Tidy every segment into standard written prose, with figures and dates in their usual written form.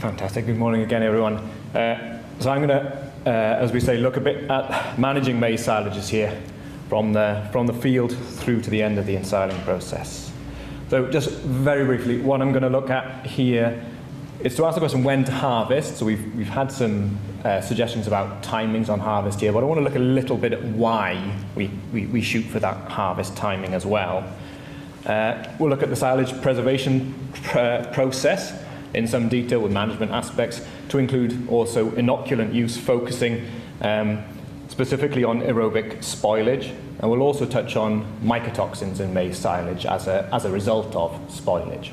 Fantastic. Good morning again, everyone. So I'm going to, as we say, look a bit at managing maize silages here from the field through to the end of the ensiling process. So just very briefly, what I'm going to look at here is to ask the question when to harvest. So we've had some suggestions about timings on harvest here, but I want to look a little bit at why we shoot for that harvest timing as well. We'll look at the silage preservation process in some detail with management aspects, to include also inoculant use, focusing specifically on aerobic spoilage, and we'll also touch on mycotoxins in maize silage as a result of spoilage.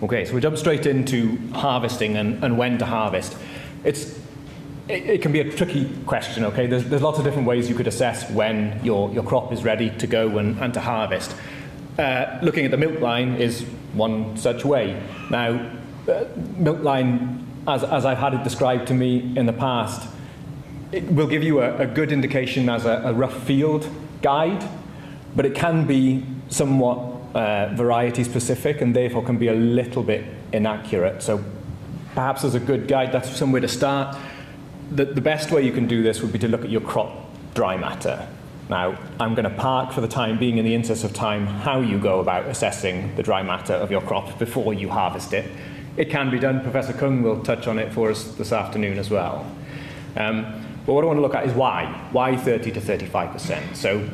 Okay, so we jump straight into harvesting and when to harvest. It can be a tricky question, okay? There's lots of different ways you could assess when your crop is ready to go and to harvest. Looking at the milk line is one such way. Now, milk line, as I've had it described to me in the past, it will give you a good indication as a rough field guide, but it can be somewhat variety specific and therefore can be a little bit inaccurate. So perhaps as a good guide, that's somewhere to start. The best way you can do this would be to look at your crop dry matter. Now, I'm going to park for the time being in the interest of time how you go about assessing the dry matter of your crop before you harvest it. It can be done. Professor Kung will touch on it for us this afternoon as well. But what I want to look at is why. Why 30 to 35%? So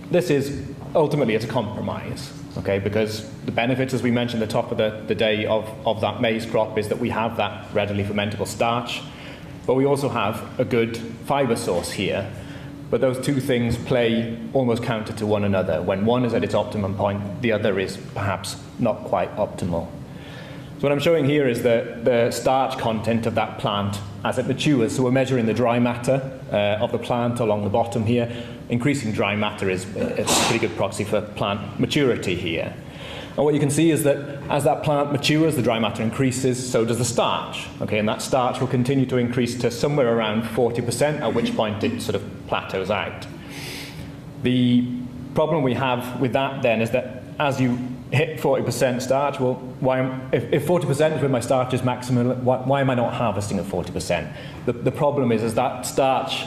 this is, ultimately, it's a compromise, okay? Because the benefits, as we mentioned at the top of the day of that maize crop, is that we have that readily fermentable starch, but we also have a good fibre source here. But those two things play almost counter to one another. When one is at its optimum point, the other is perhaps not quite optimal. So what I'm showing here is the starch content of that plant as it matures. So we're measuring the dry matter of the plant along the bottom here. Increasing dry matter is a pretty good proxy for plant maturity here. And what you can see is that as that plant matures, the dry matter increases, so does the starch. Okay, and that starch will continue to increase to somewhere around 40%, at which point it sort of plateaus out. The problem we have with that then is that as you hit 40% starch, well, if 40% is where my starch is maximum, why am I not harvesting at 40%? The problem is as that starch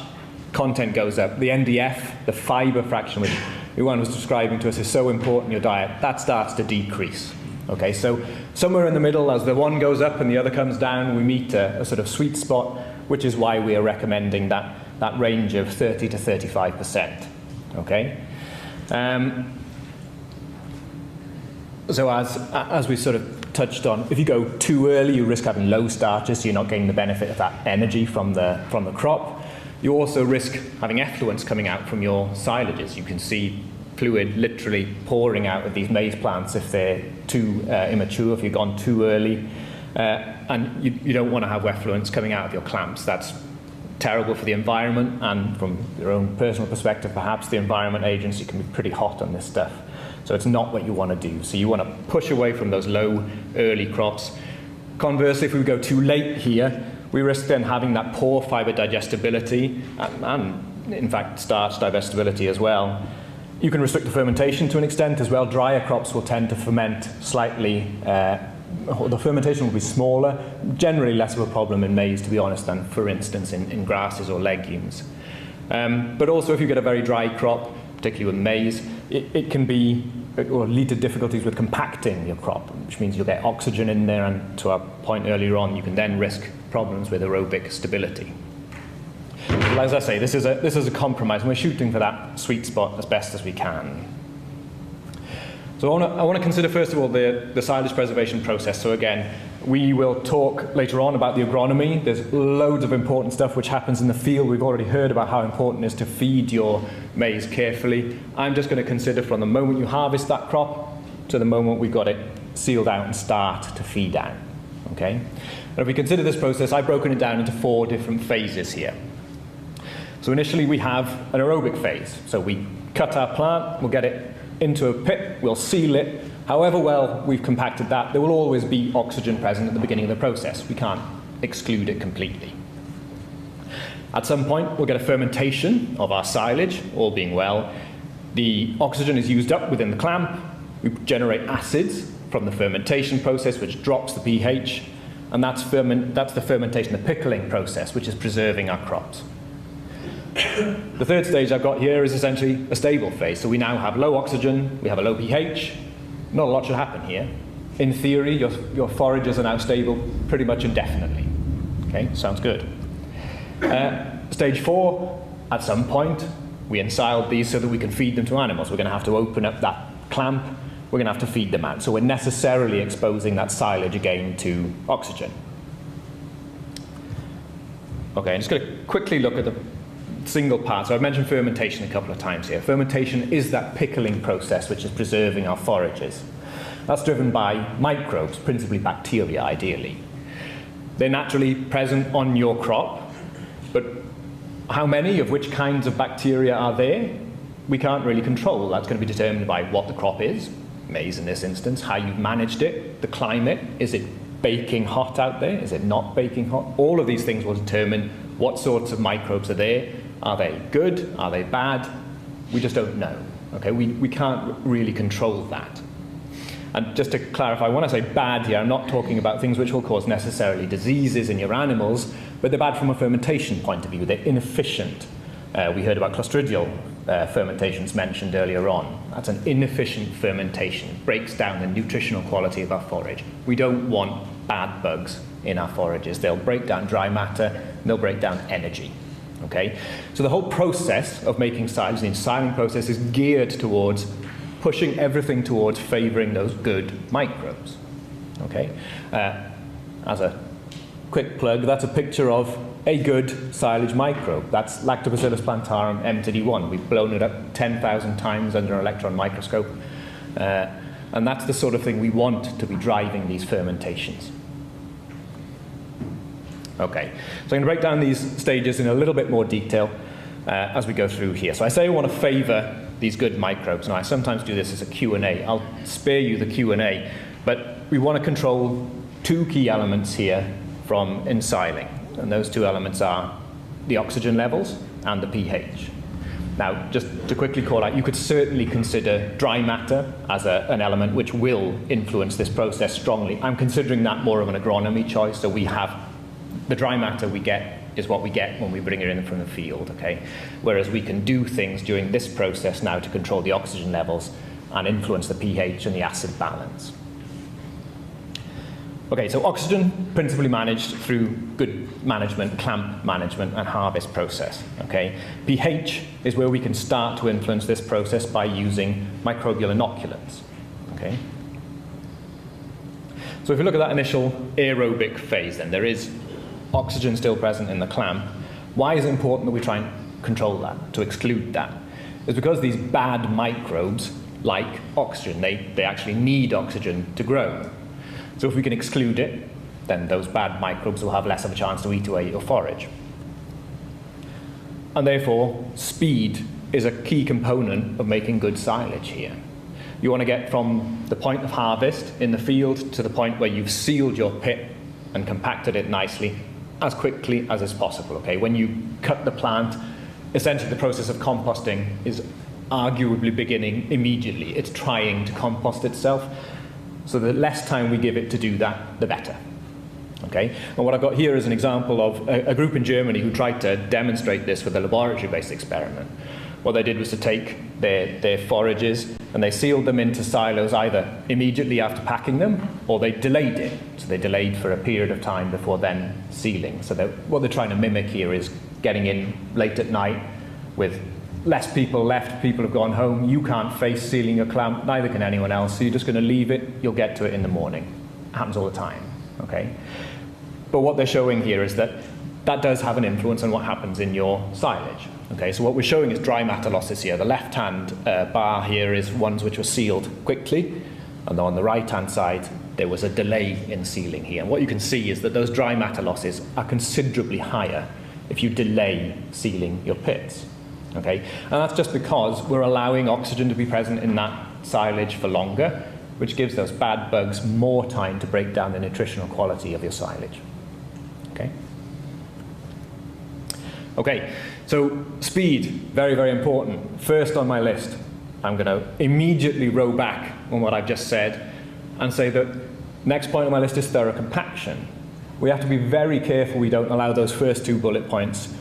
content goes up, the NDF, the fibre fraction, which Iwan was describing to us is so important in your diet, that starts to decrease. Okay, so somewhere in the middle, as the one goes up and the other comes down, we meet a sort of sweet spot, which is why we are recommending that range of 30 to 35%. Okay. So as we sort of touched on, if you go too early, you risk having low starches, so you're not getting the benefit of that energy from the crop. You also risk having effluents coming out from your silages. You can see fluid literally pouring out of these maize plants if they're too immature, if you've gone too early. And you don't want to have effluents coming out of your clamps. That's terrible for the environment, and from your own personal perspective, perhaps the Environment Agency can be pretty hot on this stuff. So it's not what you want to do. So you want to push away from those low early crops. Conversely, if we go too late here, we risk then having that poor fibre digestibility and in fact starch digestibility as well. You can restrict the fermentation to an extent as well. Drier crops will tend to ferment slightly, the fermentation will be smaller, generally less of a problem in maize, to be honest, than for instance in grasses or legumes. But also if you get a very dry crop, particularly with maize, it can be or lead to difficulties with compacting your crop, which means you'll get oxygen in there, and to our point earlier on, you can then risk problems with aerobic stability. Well, as I say, this is a compromise, and we're shooting for that sweet spot as best as we can. So I want to consider first of all the silage preservation process. So again, we will talk later on about the agronomy. There's loads of important stuff which happens in the field. We've already heard about how important it is to feed your maize carefully. I'm just going to consider from the moment you harvest that crop to the moment we've got it sealed out and start to feed out. Okay? And if we consider this process, I've broken it down into 4 different phases here. So initially we have an aerobic phase. So we cut our plant, we'll get it into a pit, we'll seal it. However well we've compacted that, there will always be oxygen present at the beginning of the process. We can't exclude it completely. At some point, we'll get a fermentation of our silage, all being well. The oxygen is used up within the clamp. We generate acids from the fermentation process, which drops the pH, and that's the fermentation, the pickling process, which is preserving our crops. The third stage I've got here is essentially a stable phase. So we now have low oxygen, we have a low pH. Not a lot should happen here. In theory, your forages are now stable pretty much indefinitely. Okay, sounds good. Stage 4, at some point, we ensiled these so that we can feed them to animals. We're going to have to open up that clamp. We're going to have to feed them out. So we're necessarily exposing that silage again to oxygen. Okay, I'm just going to quickly look at the single part. So I've mentioned fermentation a couple of times here. Fermentation is that pickling process which is preserving our forages. That's driven by microbes, principally bacteria, ideally. They're naturally present on your crop, but how many of which kinds of bacteria are there, we can't really control. That's going to be determined by what the crop is, maize in this instance, how you've managed it, the climate, is it baking hot out there, is it not baking hot? All of these things will determine what sorts of microbes are there. Are they good? Are they bad? We just don't know. Okay, we can't really control that. And just to clarify, when I say bad here, I'm not talking about things which will cause necessarily diseases in your animals, but they're bad from a fermentation point of view. They're inefficient. We heard about clostridial fermentations mentioned earlier on. That's an inefficient fermentation. It breaks down the nutritional quality of our forage. We don't want bad bugs in our forages. They'll break down dry matter, and they'll break down energy. Okay? So the whole process of making silage, the ensiling process, is geared towards pushing everything towards favouring those good microbes. Okay? As a quick plug, that's a picture of a good silage microbe. That's Lactobacillus plantarum MTD1. We've blown it up 10,000 times under an electron microscope. And that's the sort of thing we want to be driving these fermentations. Okay, so I'm going to break down these stages in a little bit more detail as we go through here. So I say I want to favour these good microbes. Now I sometimes do this as a Q&A. I'll spare you the Q&A, but we want to control two key elements here from ensiling. And those two elements are the oxygen levels and the pH. Now, just to quickly call out, you could certainly consider dry matter as an element which will influence this process strongly. I'm considering that more of an agronomy choice, so we have the dry matter we get is what we get when we bring it in from the field, okay? Whereas we can do things during this process now to control the oxygen levels and influence the pH and the acid balance. Okay, so oxygen principally managed through good management, clamp management, and harvest process, okay? pH is where we can start to influence this process by using microbial inoculants, okay? So if you look at that initial aerobic phase, then there is oxygen still present in the clamp. Why is it important that we try and control that, to exclude that? It's because these bad microbes like oxygen. They actually need oxygen to grow. So if we can exclude it, then those bad microbes will have less of a chance to eat away your forage. And therefore, speed is a key component of making good silage here. You want to get from the point of harvest in the field to the point where you've sealed your pit and compacted it nicely as quickly as is possible. Okay? When you cut the plant, essentially the process of composting is arguably beginning immediately. It's trying to compost itself. So the less time we give it to do that, the better. Okay? And what I've got here is an example of a group in Germany who tried to demonstrate this with a laboratory-based experiment. What they did was to take their forages and they sealed them into silos either immediately after packing them or they delayed it. So they delayed for a period of time before then sealing. So what they're trying to mimic here is getting in late at night with less people left, people have gone home, you can't face sealing your clamp, neither can anyone else, so you're just going to leave it, you'll get to it in the morning. It happens all the time, okay? But what they're showing here is that that does have an influence on what happens in your silage. Okay, so what we're showing is dry matter losses here. The left-hand bar here is ones which were sealed quickly, and on the right-hand side, there was a delay in sealing here. And what you can see is that those dry matter losses are considerably higher if you delay sealing your pits. Okay, and that's just because we're allowing oxygen to be present in that silage for longer, which gives those bad bugs more time to break down the nutritional quality of your silage. Okay. Okay, so speed, very, very important. First on my list, I'm going to immediately row back on what I've just said and say that next point on my list is thorough compaction. We have to be very careful we don't allow those first 2 bullet points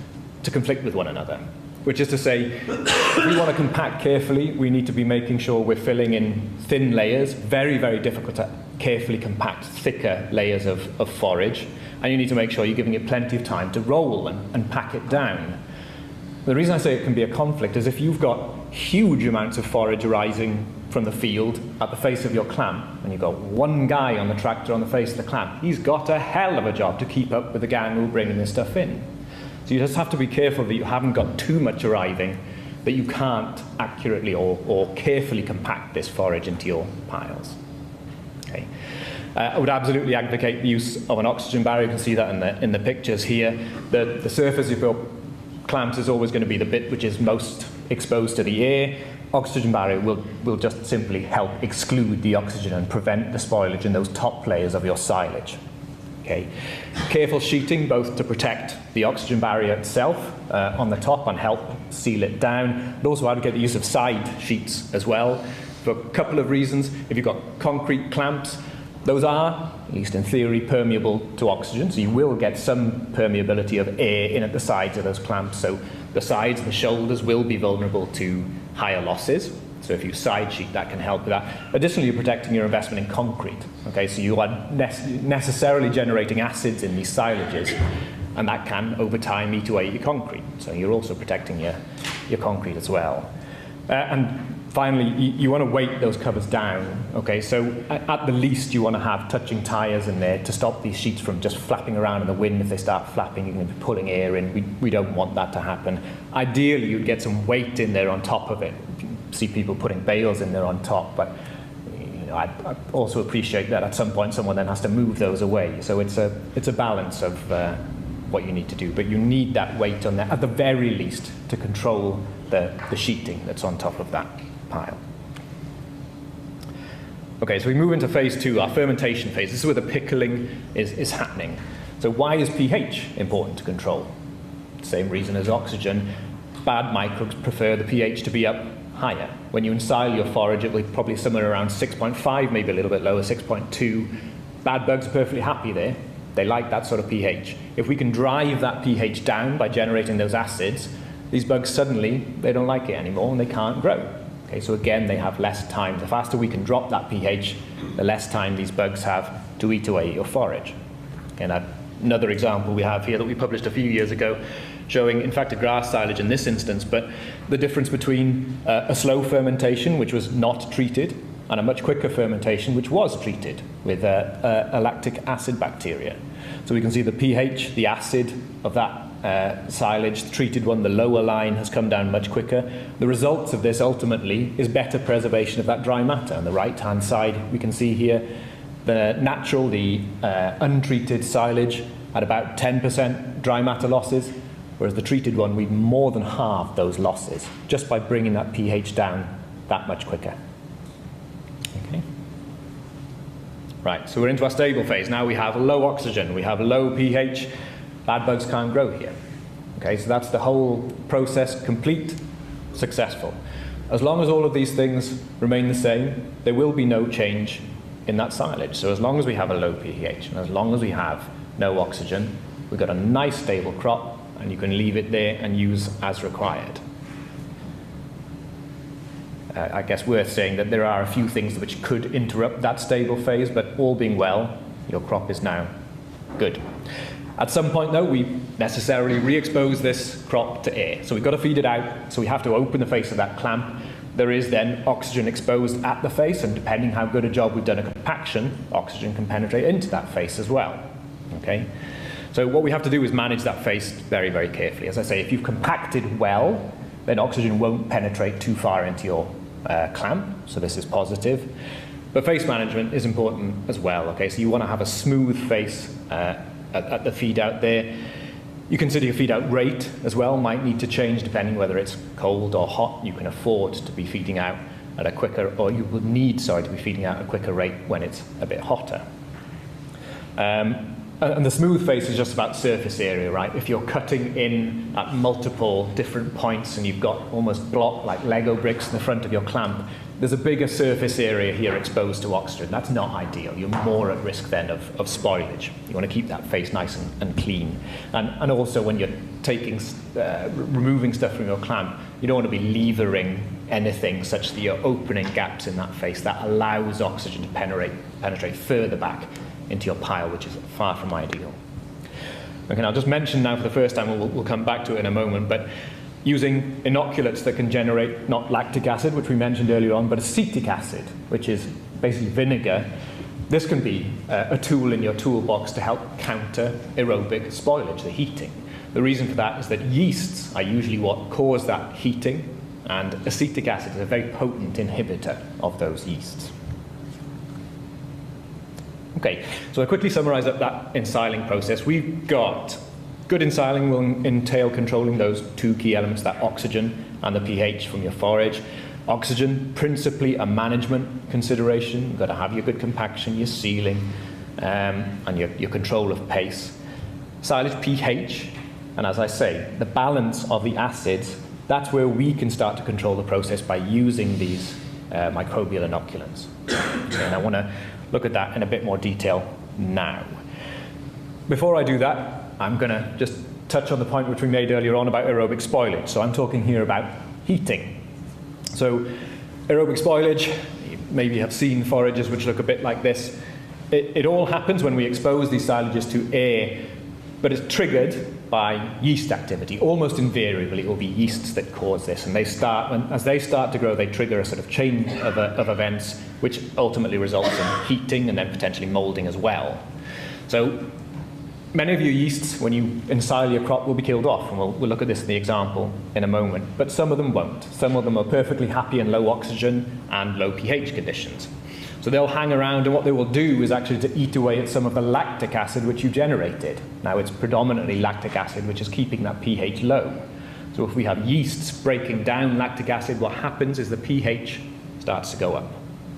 to conflict with one another. Which is to say, if we want to compact carefully, we need to be making sure we're filling in thin layers, very, very difficult to carefully compact thicker layers of forage, and you need to make sure you're giving it plenty of time to roll and pack it down. The reason I say it can be a conflict is if you've got huge amounts of forage arising from the field at the face of your clamp, and you've got one guy on the tractor on the face of the clamp, he's got a hell of a job to keep up with the gang who are bringing this stuff in. So you just have to be careful that you haven't got too much arriving, that you can't accurately or carefully compact this forage into your piles. Okay. I would absolutely advocate the use of an oxygen barrier. You can see that in the pictures here. The surface of your clamps is always going to be the bit which is most exposed to the air. Oxygen barrier will just simply help exclude the oxygen and prevent the spoilage in those top layers of your silage. Okay. Careful sheeting, both to protect the oxygen barrier itself on the top and help seal it down, but also advocate the use of side sheets as well, for a couple of reasons. If you've got concrete clamps, those are, at least in theory, permeable to oxygen, so you will get some permeability of air in at the sides of those clamps, so the sides, the shoulders will be vulnerable to higher losses. So if you side sheet, that can help with that. Additionally, you're protecting your investment in concrete. Okay, so you are necessarily generating acids in these silages, and that can, over time, eat away your concrete. So you're also protecting your concrete as well. And finally, you want to weight those covers down. Okay, so at the least, you want to have touching tyres in there to stop these sheets from just flapping around in the wind. If they start flapping, you're going to be pulling air in. We don't want that to happen. Ideally, you'd get some weight in there on top of it. See people putting bales in there on top, but I also appreciate that at some point someone then has to move those away. So it's a balance of what you need to do, but you need that weight on there at the very least to control the sheeting that's on top of that pile. Okay, so we move into phase 2, our fermentation phase. This is where the pickling is happening. So why is pH important to control? Same reason as oxygen. Bad microbes prefer the pH to be up higher. When you ensile your forage, it will be probably somewhere around 6.5, maybe a little bit lower, 6.2. Bad bugs are perfectly happy there. They like that sort of pH. If we can drive that pH down by generating those acids, these bugs suddenly, they don't like it anymore and they can't grow. Okay, so again, they have less time. The faster we can drop that pH, the less time these bugs have to eat away your forage. And another example we have here that we published a few years ago, showing, in fact, a grass silage in this instance, but the difference between a slow fermentation, which was not treated, and a much quicker fermentation, which was treated with a lactic acid bacteria. So we can see the pH, the acid of that silage, the treated one, the lower line, has come down much quicker. The results of this, ultimately, is better preservation of that dry matter. On the right-hand side, we can see here the natural, the untreated silage at about 10% dry matter losses, whereas the treated one, we've more than halved those losses just by bringing that pH down that much quicker. Okay. Right, so we're into our stable phase. Now we have low oxygen, we have low pH, bad bugs can't grow here. Okay, so that's the whole process complete, successful. As long as all of these things remain the same, there will be no change in that silage. So as long as we have a low pH, and as long as we have no oxygen, we've got a nice stable crop, and you can leave it there and use as required. I guess worth saying that there are a few things which could interrupt that stable phase, but all being well, your crop is now good. At some point, though, we necessarily re-expose this crop to air. So we've got to feed it out, so we have to open the face of that clamp. There is then oxygen exposed at the face, and depending how good a job we've done at compaction, oxygen can penetrate into that face as well. Okay? So what we have to do is manage that face very, very carefully. As I say, if you've compacted well, then oxygen won't penetrate too far into your clamp, so this is positive. But face management is important as well. Okay, so you want to have a smooth face at the feed out there. You consider your feed out rate as well, might need to change depending whether it's cold or hot. You can afford to be feeding out at a quicker, or you will need, to be feeding out at a quicker rate when it's a bit hotter. And the smooth face is just about surface area, right? If you're cutting in at multiple different points and you've got almost block like Lego bricks in the front of your clamp, there's a bigger surface area here exposed to oxygen. That's not ideal. You're more at risk then of spoilage. You want to keep that face nice and clean. And also when you're removing stuff from your clamp, you don't want to be levering anything such that you're opening gaps in that face. That allows oxygen to penetrate further back into your pile, which is far from ideal. Okay, I'll just mention now for the first time, we'll come back to it in a moment, but using inoculates that can generate not lactic acid, which we mentioned earlier on, but acetic acid, which is basically vinegar. This can be a tool in your toolbox to help counter aerobic spoilage, the heating. The reason for that is that yeasts are usually what cause that heating, and acetic acid is a very potent inhibitor of those yeasts. Okay, so I'll quickly summarize up that ensiling process. We've got good ensiling will entail controlling those two key elements, that oxygen and the pH from your forage. Oxygen, principally a management consideration. You've got to have your good compaction, your sealing, and your control of pace. Silage, pH, and as I say, the balance of the acids, that's where we can start to control the process by using these microbial inoculants. And I want to look at that in a bit more detail now. Before I do that, I'm going to just touch on the point which we made earlier on about aerobic spoilage. So I'm talking here about heating. So aerobic spoilage, you maybe have seen forages which look a bit like this. It all happens when we expose these silages to air, but it's triggered by yeast activity. Almost invariably, it will be yeasts that cause this, and as they start to grow, they trigger a sort of chain of events, which ultimately results in heating and then potentially moulding as well. So many of your yeasts, when you ensile your crop, will be killed off, and we'll look at this in the example in a moment, but some of them won't. Some of them are perfectly happy in low oxygen and low pH conditions. So they'll hang around, and what they will do is actually to eat away at some of the lactic acid which you generated. Now it's predominantly lactic acid which is keeping that pH low. So if we have yeasts breaking down lactic acid, what happens is the pH starts to go up.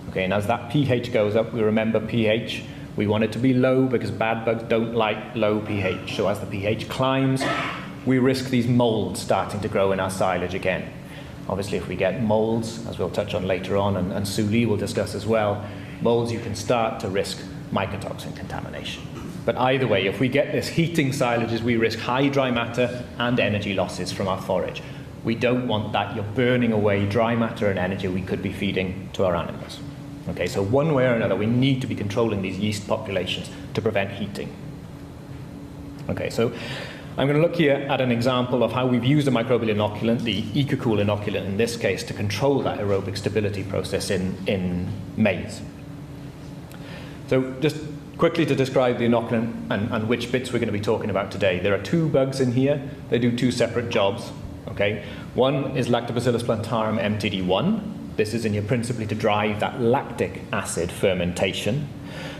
Okay, and as that pH goes up, we remember pH, we want it to be low because bad bugs don't like low pH. So as the pH climbs, we risk these molds starting to grow in our silage again. Obviously, if we get molds, as we'll touch on later on, and Sue Lee will discuss as well, molds, you can start to risk mycotoxin contamination. But either way, if we get this heating silages, we risk high dry matter and energy losses from our forage. We don't want that. You're burning away dry matter and energy we could be feeding to our animals. Okay, so one way or another, we need to be controlling these yeast populations to prevent heating. Okay, so I'm going to look here at an example of how we've used a microbial inoculant, the Ecosyl inoculant in this case, to control that aerobic stability process in maize. So just quickly to describe the inoculant and which bits we're going to be talking about today. There are two bugs in here. They do two separate jobs. Okay, one is Lactobacillus plantarum MTD1. This is in here principally to drive that lactic acid fermentation.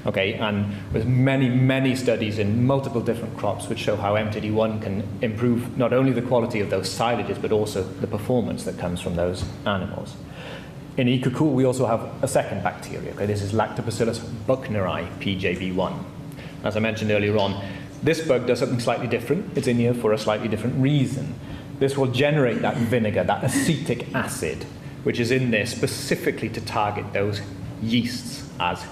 Okay, and with many, many studies in multiple different crops which show how MTD1 can improve not only the quality of those silages, but also the performance that comes from those animals. In Ecosyl, we also have a second bacteria. Okay, this is Lactobacillus buchneri, PJB1. As I mentioned earlier on, this bug does something slightly different. It's in here for a slightly different reason. This will generate that vinegar, that acetic acid, which is in there specifically to target those yeasts as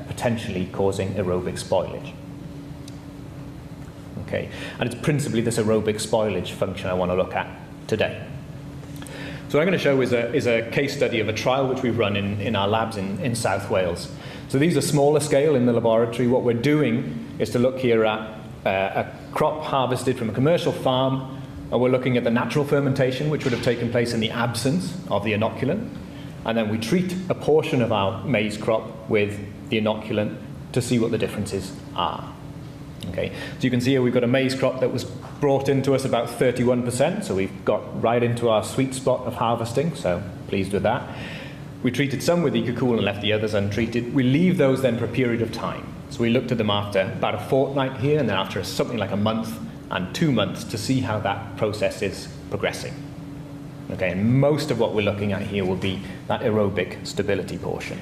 potentially causing aerobic spoilage. Okay, and it's principally this aerobic spoilage function I want to look at today. So what I'm going to show is a case study of a trial which we've run in our labs in South Wales. So these are smaller scale in the laboratory. What we're doing is to look here at a crop harvested from a commercial farm, and we're looking at the natural fermentation which would have taken place in the absence of the inoculant. And then we treat a portion of our maize crop with the inoculant to see what the differences are. Okay, so you can see here we've got a maize crop that was brought into us about 31%, so we've got right into our sweet spot of harvesting, so pleased with that. We treated some with Ecosyl and left the others untreated. We leave those then for a period of time. So we looked at them after about a fortnight here, and then after something like a month and 2 months to see how that process is progressing. Okay, and most of what we're looking at here will be that aerobic stability portion.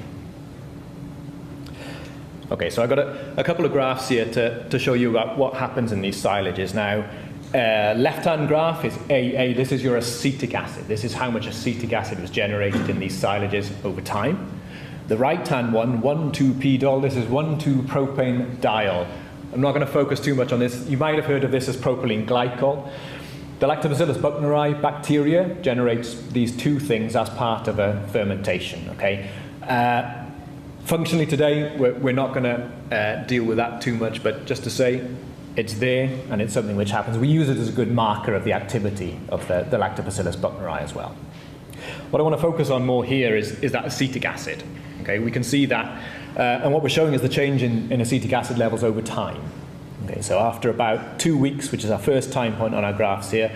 Okay, so I've got a couple of graphs here to show you about what happens in these silages. Now, left-hand graph is AA. This is your acetic acid. This is how much acetic acid was generated in these silages over time. The right-hand one, 1,2-P-dol, this is 1,2-propane-diol. I'm not going to focus too much on this. You might have heard of this as propylene glycol. The Lactobacillus buchneri bacteria generates these two things as part of a fermentation. Okay. Functionally today, we're not going to deal with that too much, but just to say, it's there and it's something which happens. We use it as a good marker of the activity of the Lactobacillus buchneri as well. What I want to focus on more here is that acetic acid. Okay, we can see that, and what we're showing is the change in acetic acid levels over time. Okay, so after about 2 weeks, which is our first time point on our graphs here,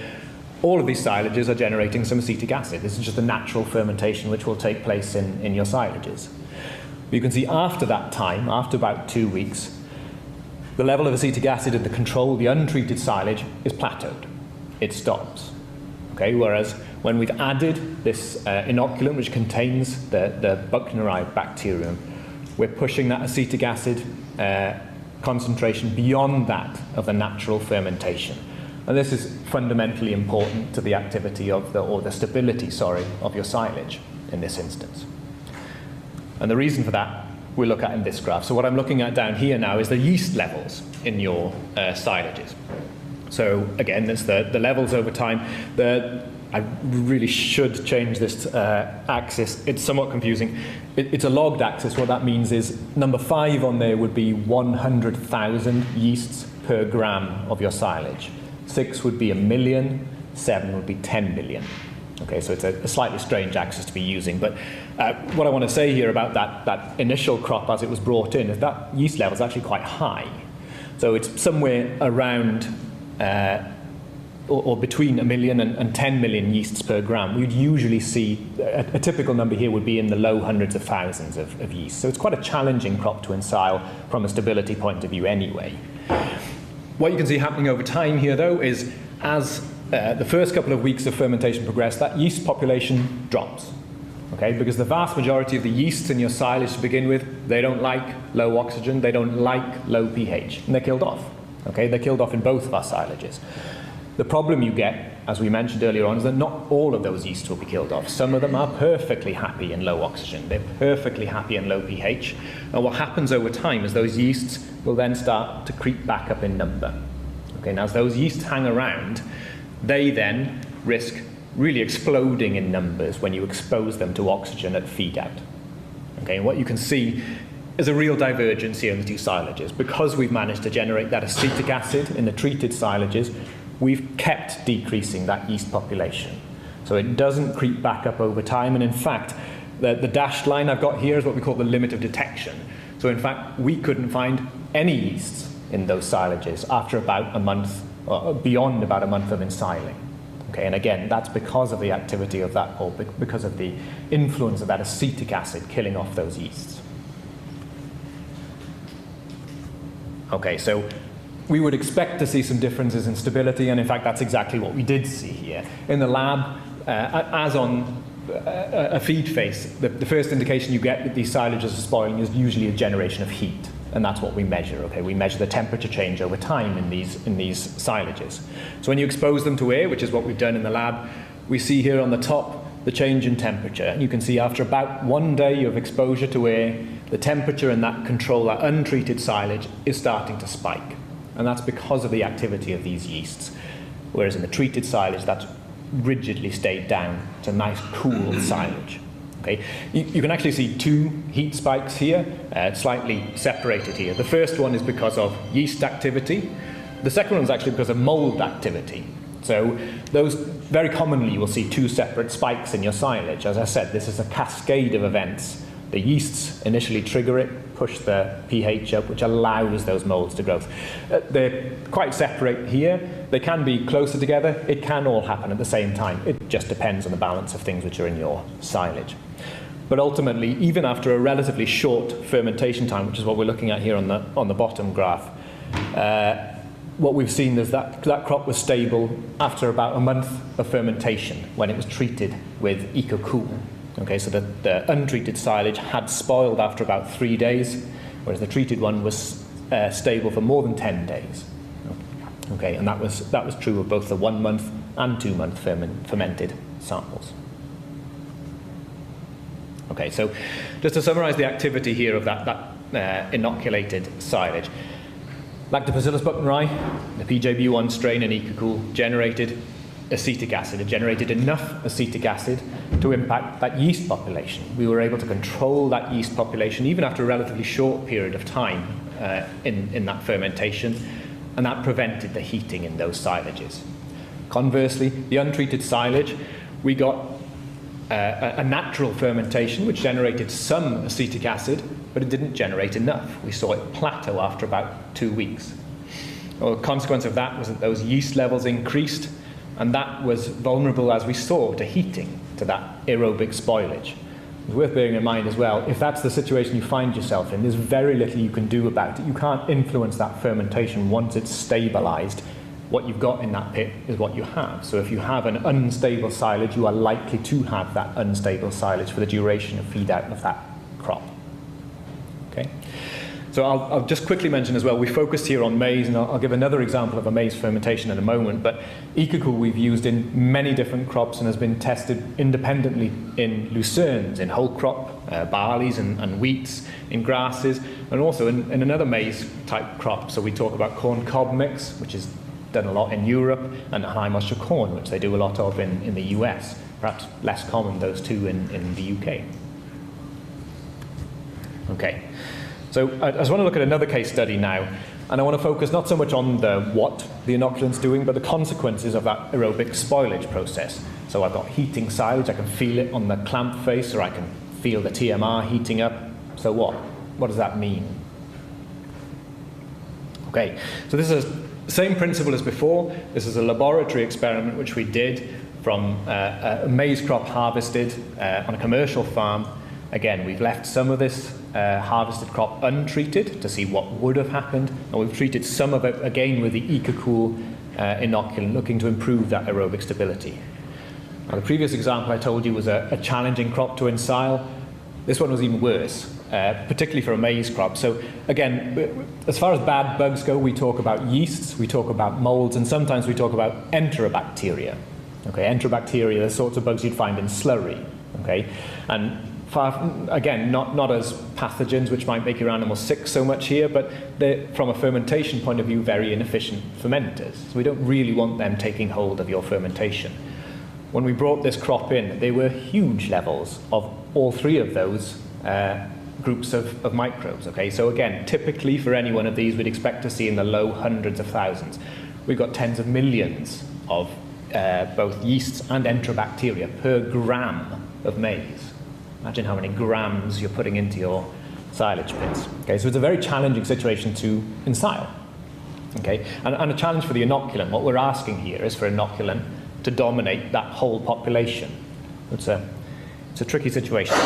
all of these silages are generating some acetic acid. This is just a natural fermentation which will take place in your silages. You can see after that time, after about 2 weeks, the level of acetic acid in the control, the untreated silage, is plateaued. It stops. Okay, whereas when we've added this inoculant which contains the buchneri bacterium, we're pushing that acetic acid concentration beyond that of the natural fermentation. And this is fundamentally important to the activity of the stability, of your silage in this instance. And the reason for that we'll look at in this graph. So what I'm looking at down here now is the yeast levels in your silages. So again, there's the levels over time. I really should change this axis. It's somewhat confusing. It's a logged axis. What that means is number 5 on there would be 100,000 yeasts per gram of your silage. 6 would be 1 million, 7 would be 10 million. Okay, so it's a slightly strange axis to be using, but what I want to say here about that initial crop as it was brought in is that yeast level is actually quite high. So it's somewhere around or between 1 million and 10 million yeasts per gram. We'd usually see, a typical number here would be in the low hundreds of thousands of yeast. So it's quite a challenging crop to ensile from a stability point of view anyway. What you can see happening over time here though is as the first couple of weeks of fermentation progress, that yeast population drops. Okay, because the vast majority of the yeasts in your silage to begin with, they don't like low oxygen, they don't like low pH, and they're killed off. Okay, they're killed off in both of our silages. The problem you get, as we mentioned earlier on, is that not all of those yeasts will be killed off. Some of them are perfectly happy in low oxygen. They're perfectly happy in low pH. And what happens over time is those yeasts will then start to creep back up in number. Okay, now as those yeasts hang around, they then risk really exploding in numbers when you expose them to oxygen at feed out. Okay, and what you can see is a real divergence here in the two silages. Because we've managed to generate that acetic acid in the treated silages, we've kept decreasing that yeast population. So it doesn't creep back up over time, and in fact, the dashed line I've got here is what we call the limit of detection. So in fact, we couldn't find any yeasts in those silages after about a month, or beyond about a month of ensiling. Okay, and again, that's because of the activity of that, or because of the influence of that acetic acid killing off those yeasts. Okay, so we would expect to see some differences in stability, and in fact that's exactly what we did see here. In the lab, as on a feed face, the first indication you get that these silages are spoiling is usually a generation of heat, and that's what we measure. Okay, we measure the temperature change over time in these silages. So when you expose them to air, which is what we've done in the lab, we see here on the top the change in temperature, and you can see after about 1 day of exposure to air, the temperature in that control, that untreated silage, is starting to spike. And that's because of the activity of these yeasts. Whereas in the treated silage, that's rigidly stayed down. It's a nice, cool silage. Okay? You can actually see 2 heat spikes here, slightly separated here. The first one is because of yeast activity. The second one is actually because of mold activity. So those, very commonly, you will see 2 separate spikes in your silage. As I said, this is a cascade of events. The yeasts initially trigger it, push the pH up, which allows those molds to grow. They're quite separate here. They can be closer together. It can all happen at the same time. It just depends on the balance of things which are in your silage. But ultimately, even after a relatively short fermentation time, which is what we're looking at here on the bottom graph, what we've seen is that crop was stable after about a month of fermentation when it was treated with Ecosyl. Okay, so the untreated silage had spoiled after about 3 days. whereas the treated one was stable for more than 10 days. Okay, and that was true of both the 1 month and 2 month fermented samples. Okay, so just to summarize the activity here of that inoculated silage. Lactobacillus buchneri, the PJB1 strain in Ecosyl, generated acetic acid. It generated enough acetic acid to impact that yeast population. We were able to control that yeast population even after a relatively short period of time in that fermentation, and that prevented the heating in those silages. Conversely, the untreated silage, we got a natural fermentation which generated some acetic acid, but it didn't generate enough. We saw it plateau after about 2 weeks. Well, the consequence of that was that those yeast levels increased, and that was vulnerable, as we saw, to heating, to that aerobic spoilage. It's worth bearing in mind as well, if that's the situation you find yourself in, there's very little you can do about it. You can't influence that fermentation once it's stabilized. What you've got in that pit is what you have. So if you have an unstable silage, you are likely to have that unstable silage for the duration of feed out of that crop. Okay? So I'll just quickly mention as well, we focused here on maize, and I'll give another example of a maize fermentation in a moment, but Ecosyl we've used in many different crops and has been tested independently in lucernes, in whole crop, barleys and wheats, in grasses, and also in another maize type crop. So we talk about corn cob mix, which is done a lot in Europe, and high moisture corn, which they do a lot of in the US. Perhaps less common, those two in the UK. Okay. So I just want to look at another case study now, and I want to focus not so much on what the inoculant's doing, but the consequences of that aerobic spoilage process. So I've got heating silage, I can feel it on the clamp face, or I can feel the TMR heating up. So what? What does that mean? Okay, so this is the same principle as before. This is a laboratory experiment which we did from a maize crop harvested on a commercial farm. Again, we've left some of this harvested crop untreated to see what would have happened, and we've treated some of it again with the Ecosyl inoculant, looking to improve that aerobic stability. Now, the previous example I told you was a challenging crop to ensile. This one was even worse, particularly for a maize crop. So again, as far as bad bugs go, we talk about yeasts, we talk about molds, and sometimes we talk about enterobacteria. Okay, enterobacteria are the sorts of bugs you'd find in slurry. Okay, and again, not as pathogens which might make your animals sick so much here, but they're, from a fermentation point of view, very inefficient fermenters. So we don't really want them taking hold of your fermentation. When we brought this crop in, there were huge levels of all three of those groups of microbes. Okay, so again, typically for any one of these, we'd expect to see in the low hundreds of thousands. We've got tens of millions of both yeasts and enterobacteria per gram of maize. Imagine how many grams you're putting into your silage pits. Okay, so it's a very challenging situation to ensile. Okay, and a challenge for the inoculant. What we're asking here is for inoculant to dominate that whole population. It's a tricky situation.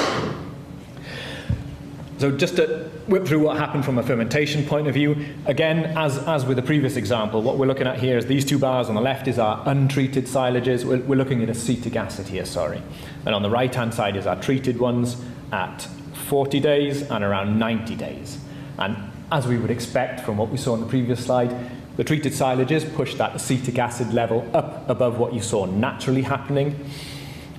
So just to whip through what happened from a fermentation point of view, again, as with the previous example, what we're looking at here is these two bars on the left is our untreated silages. We're looking at acetic acid here, sorry. And on the right-hand side is our treated ones at 40 days and around 90 days. And as we would expect from what we saw on the previous slide, the treated silages push that acetic acid level up above what you saw naturally happening.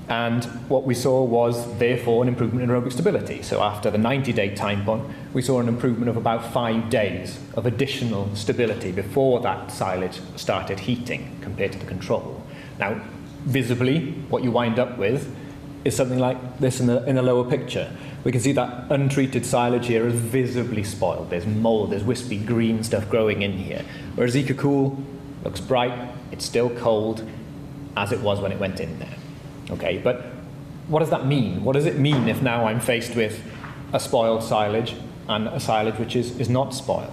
And what we saw was, therefore, an improvement in aerobic stability. So after the 90-day time point, we saw an improvement of about 5 days of additional stability before that silage started heating compared to the control. Now, visibly, what you wind up with is something like this in the lower picture. We can see that untreated silage here is visibly spoiled. There's mold, there's wispy green stuff growing in here. Whereas Ecosyl looks bright, it's still cold, as it was when it went in there. Okay, but what does that mean? What does it mean if now I'm faced with a spoiled silage and a silage which is not spoiled?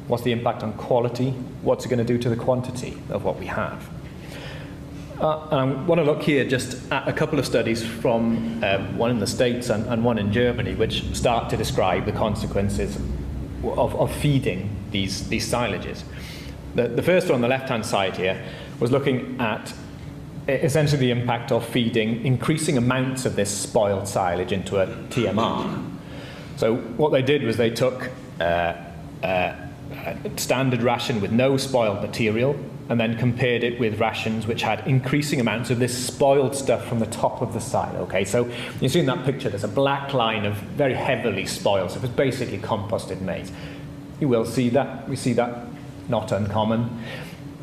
What's the impact on quality? What's it going to do to the quantity of what we have? And I want to look here just at a couple of studies from one in the States and one in Germany, which start to describe the consequences of feeding these silages. The first one on the left-hand side here was looking at essentially the impact of feeding increasing amounts of this spoiled silage into a TMR. So what they did was they took standard ration with no spoiled material, and then compared it with rations which had increasing amounts of this spoiled stuff from the top of the silo. Okay, so you see in that picture there's a black line of very heavily spoiled stuff. It's basically composted maize. You will see that. We see that, not uncommon.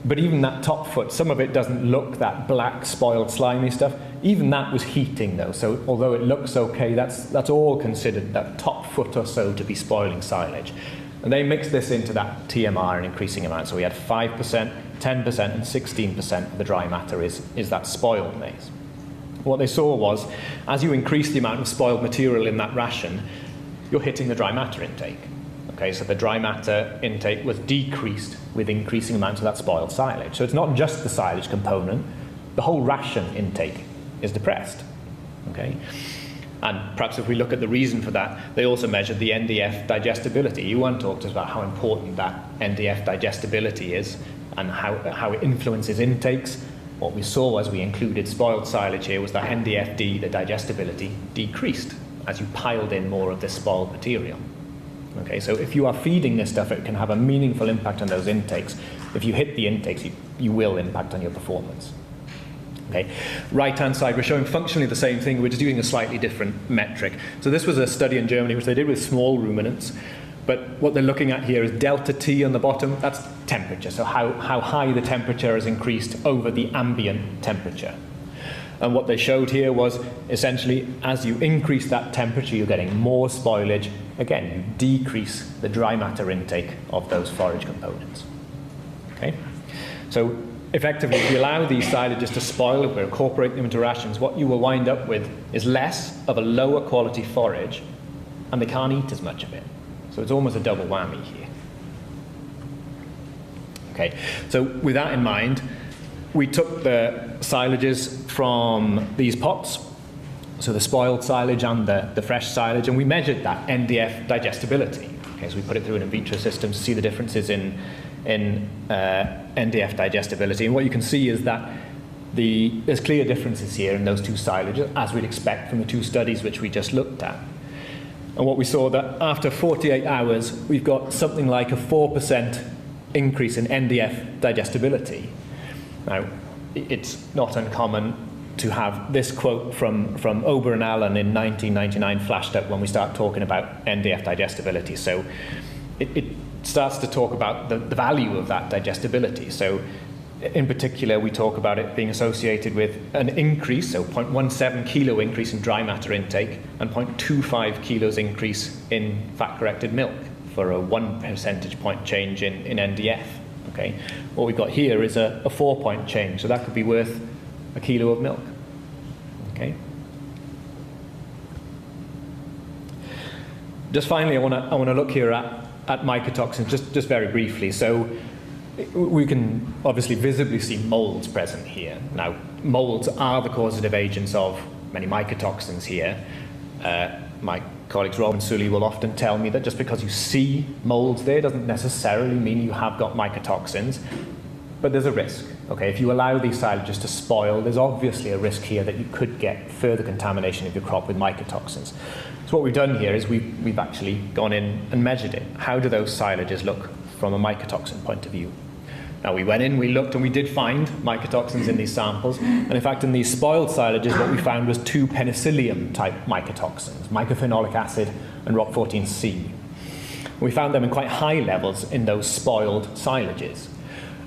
But even that top foot, some of it doesn't look that black, spoiled, slimy stuff. Even that was heating though, so although it looks okay, that's all considered that top foot or so to be spoiling silage. And they mixed this into that TMR in increasing amounts. So we had 5%, 10% and 16% of the dry matter is that spoiled maize. What they saw was, as you increase the amount of spoiled material in that ration, you're hitting the dry matter intake. Okay, so the dry matter intake was decreased with increasing amounts of that spoiled silage. So it's not just the silage component, the whole ration intake is depressed. Okay? And perhaps if we look at the reason for that, they also measured the NDF digestibility. Ewan talked to us about how important that NDF digestibility is and how it influences intakes. What we saw as we included spoiled silage here was that NDFD, the digestibility, decreased as you piled in more of this spoiled material. Okay, so if you are feeding this stuff, it can have a meaningful impact on those intakes. If you hit the intakes, you will impact on your performance. Okay. Right-hand side, we're showing functionally the same thing, we're just using a slightly different metric. So this was a study in Germany which they did with small ruminants, but what they're looking at here is delta T on the bottom, that's temperature, so how high the temperature has increased over the ambient temperature. And what they showed here was essentially as you increase that temperature, you're getting more spoilage. Again, you decrease the dry matter intake of those forage components. Okay? So effectively, if you allow these silages to spoil, if we incorporate them into rations, what you will wind up with is less of a lower quality forage, and they can't eat as much of it. So it's almost a double whammy here. Okay, so with that in mind, we took the silages from these pots, so the spoiled silage and the fresh silage, and we measured that NDF digestibility. Okay, so we put it through an in vitro system to see the differences in NDF digestibility. And what you can see is that there's clear differences here in those two silages, as we'd expect from the two studies which we just looked at. And what we saw that after 48 hours, we've got something like a 4% increase in NDF digestibility. Now, it's not uncommon to have this quote from Ober and Allen in 1999 flashed up when we start talking about NDF digestibility. So it starts to talk about the value of that digestibility. So in particular, we talk about it being associated with an increase, so 0.17 kilo increase in dry matter intake and 0.25 kilos increase in fat-corrected milk for a 1 percentage point change in NDF. Okay. What we've got here is a 4-point change, so that could be worth a kilo of milk. Okay. Just finally, I want to look here at mycotoxins, just very briefly. So we can obviously visibly see molds present here. Now, molds are the causative agents of many mycotoxins here. My colleagues Rob and Sully will often tell me that just because you see molds there doesn't necessarily mean you have got mycotoxins, but there's a risk. Okay, if you allow these silages to spoil, there's obviously a risk here that you could get further contamination of your crop with mycotoxins. So what we've done here is we've actually gone in and measured it. How do those silages look from a mycotoxin point of view? Now, we went in, we looked, and we did find mycotoxins in these samples. And in fact, in these spoiled silages, what we found was 2 penicillium-type mycotoxins, mycophenolic acid and ROC14C. We found them in quite high levels in those spoiled silages.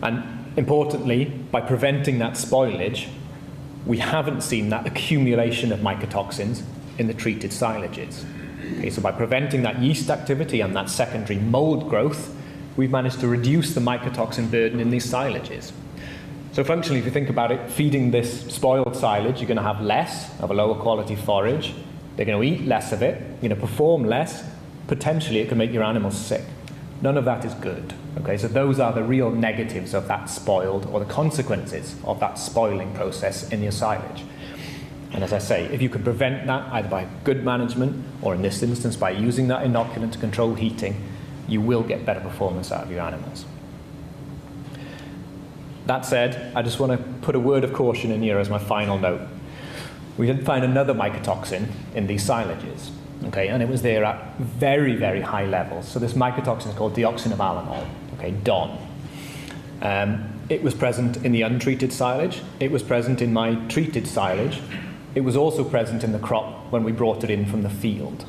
And importantly, by preventing that spoilage, we haven't seen that accumulation of mycotoxins in the treated silages. Okay, so by preventing that yeast activity and that secondary mold growth, we've managed to reduce the mycotoxin burden in these silages. So functionally, if you think about it, feeding this spoiled silage, you're going to have less of a lower quality forage. They're going to eat less of it. You're going to perform less. Potentially, it can make your animals sick. None of that is good. Okay, so those are the real negatives of that spoiled, or the consequences of that spoiling process in your silage. And as I say, if you could prevent that either by good management, or in this instance by using that inoculant to control heating, you will get better performance out of your animals. That said, I just want to put a word of caution in here as my final note. We did find another mycotoxin in these silages. okay, and it was there at very, very high levels. So this mycotoxin is called deoxynivalenol, okay, DON. It was present in the untreated silage. It was present in my treated silage. It was also present in the crop when we brought it in from the field.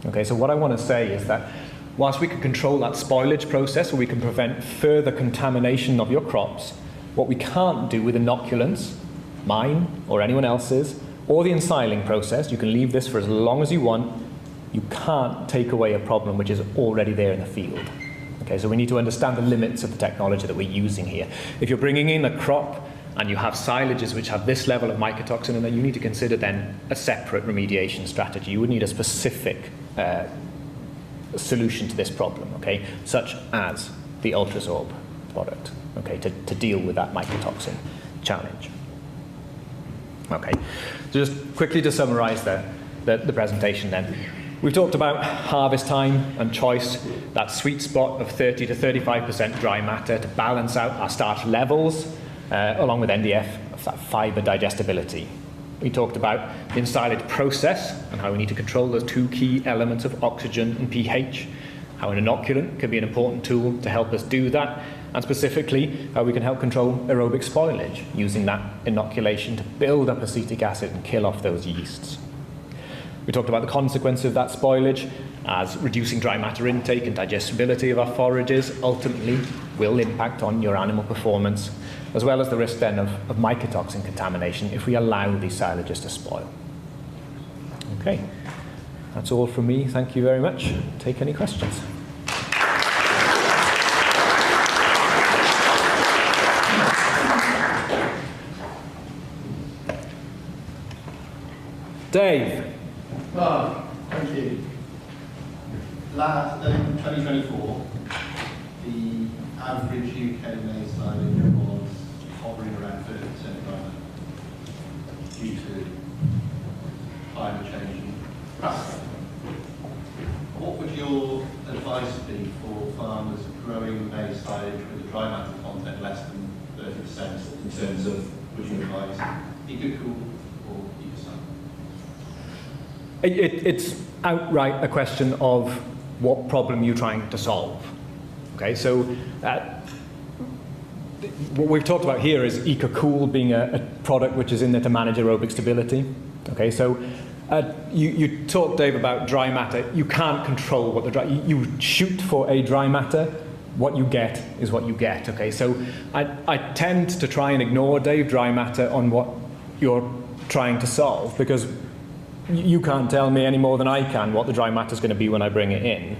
Okay, so what I want to say is that whilst we can control that spoilage process, or we can prevent further contamination of your crops, what we can't do with inoculants, mine or anyone else's, or the ensiling process, you can leave this for as long as you want, you can't take away a problem which is already there in the field. Okay, so we need to understand the limits of the technology that we're using here. If you're bringing in a crop and you have silages which have this level of mycotoxin in there, you need to consider then a separate remediation strategy. You would need a specific solution to this problem, okay, such as the Ultrasorb product, okay, to deal with that mycotoxin challenge. Okay, so just quickly to summarize the presentation then. We've talked about harvest time and choice, that sweet spot of 30 to 35% dry matter to balance out our starch levels, along with NDF, that fibre digestibility. We talked about the ensilage process and how we need to control those two key elements of oxygen and pH, how an inoculant can be an important tool to help us do that, and specifically how we can help control aerobic spoilage using that inoculation to build up acetic acid and kill off those yeasts. We talked about the consequence of that spoilage as reducing dry matter intake and digestibility of our forages ultimately will impact on your animal performance, as well as the risk then of mycotoxin contamination if we allow these silages to spoil. Okay, that's all from me. Thank you very much. Take any questions. Dave. Well, thank you. In 2024, the average UK maize silage was hovering around 30% dry due to climate change and practice. What would your advice be for farmers growing maize silage with a dry matter content less than 30% in terms of, would you advise Ecosyl or Ecosyl? It's outright a question of what problem you're trying to solve. Okay, so what we've talked about here is Ecosyl being a product which is in there to manage aerobic stability. Okay, so you talked, Dave, about dry matter. You can't control what the dry, you shoot for a dry matter. What you get is what you get. Okay, so I tend to try and ignore, Dave, dry matter on what you're trying to solve, because you can't tell me any more than I can what the dry matter is going to be when I bring it in.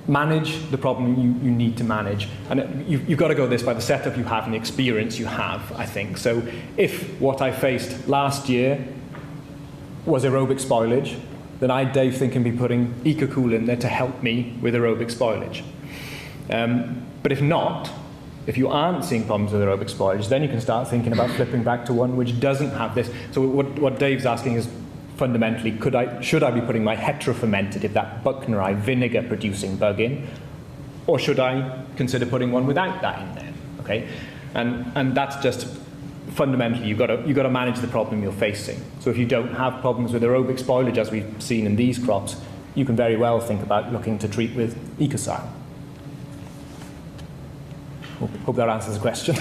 Manage the problem you need to manage. And you've got to go this by the setup you have and the experience you have, I think. So if what I faced last year was aerobic spoilage, then I, Dave, think can be putting Ecosyl in there to help me with aerobic spoilage. But if not, if you aren't seeing problems with aerobic spoilage, then you can start thinking about flipping back to one which doesn't have this. So what Dave's asking is, fundamentally, should I be putting my heterofermentative, that Buckneri vinegar producing bug in, or should I consider putting one without that in there? Okay, and that's just fundamentally you've got to manage the problem you're facing. So if you don't have problems with aerobic spoilage as we've seen in these crops, you can very well think about looking to treat with Ecosyl. Hope that answers the question.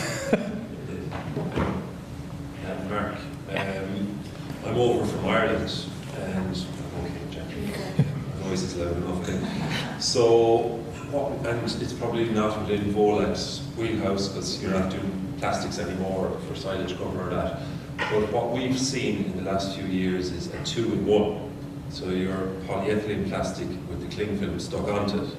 Mark. I'm over from Ireland, and my voice is loud enough. So, and it's probably not within Volac's wheelhouse because you're not doing plastics anymore for silage cover or that. But what we've seen in the last few years is a 2-in-1. So your polyethylene plastic with the cling film stuck onto it,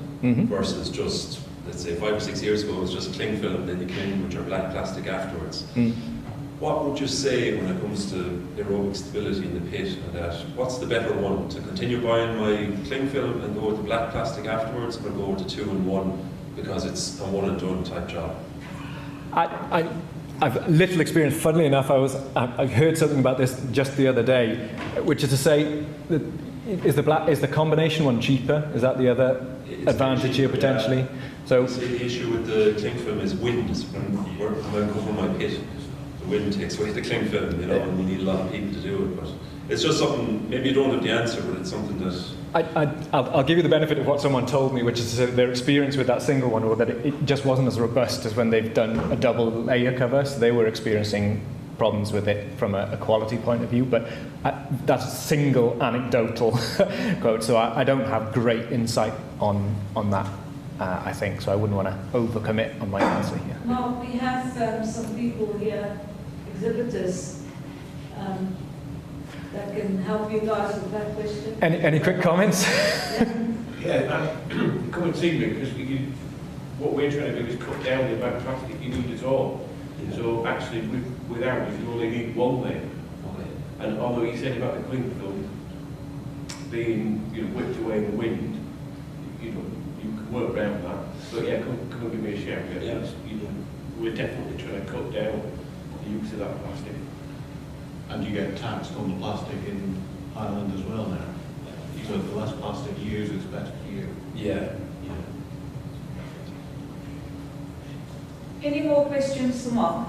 versus just, let's say 5 or 6 years ago, it was just cling film, then you cling in with your black plastic afterwards. What would you say when it comes to aerobic stability in the pit and that? What's the better one? To continue buying my cling film and go with the black plastic afterwards, or go with the 2-in-1 because it's a one and done type job? I've little experience. Funnily enough, I heard something about this just the other day, which is to say, that is the combination one cheaper? Is that the other advantage here potentially? Yeah. So the issue with the cling film is wind. When I go from my pit, the wind takes away the cling film, you know, and we need a lot of people to do it. But it's just something, maybe you don't have the answer, but it's something that... I'll give you the benefit of what someone told me, which is their experience with that single one, or that it just wasn't as robust as when they've done a double layer cover, so they were experiencing problems with it from a quality point of view, but that's a single anecdotal quote, so I don't have great insight on that, I think, so I wouldn't want to overcommit on my answer here. Well, we have some people here, exhibitors, that can help you guys with that question. Any quick comments? Yeah, come and see me, because what we're trying to do is cut down the amount of plastic you need at all. Yeah. So actually, with ours, you only need one layer. And although you said about the cling film being, whipped away in the wind, you can work around that. But yeah, come and give me a shout. Yeah. We're definitely trying to cut down the use of that plastic. And you get taxed on the plastic in Ireland as well now. So the less plastic you use, it's better for you. Yeah. Any more questions for Mark?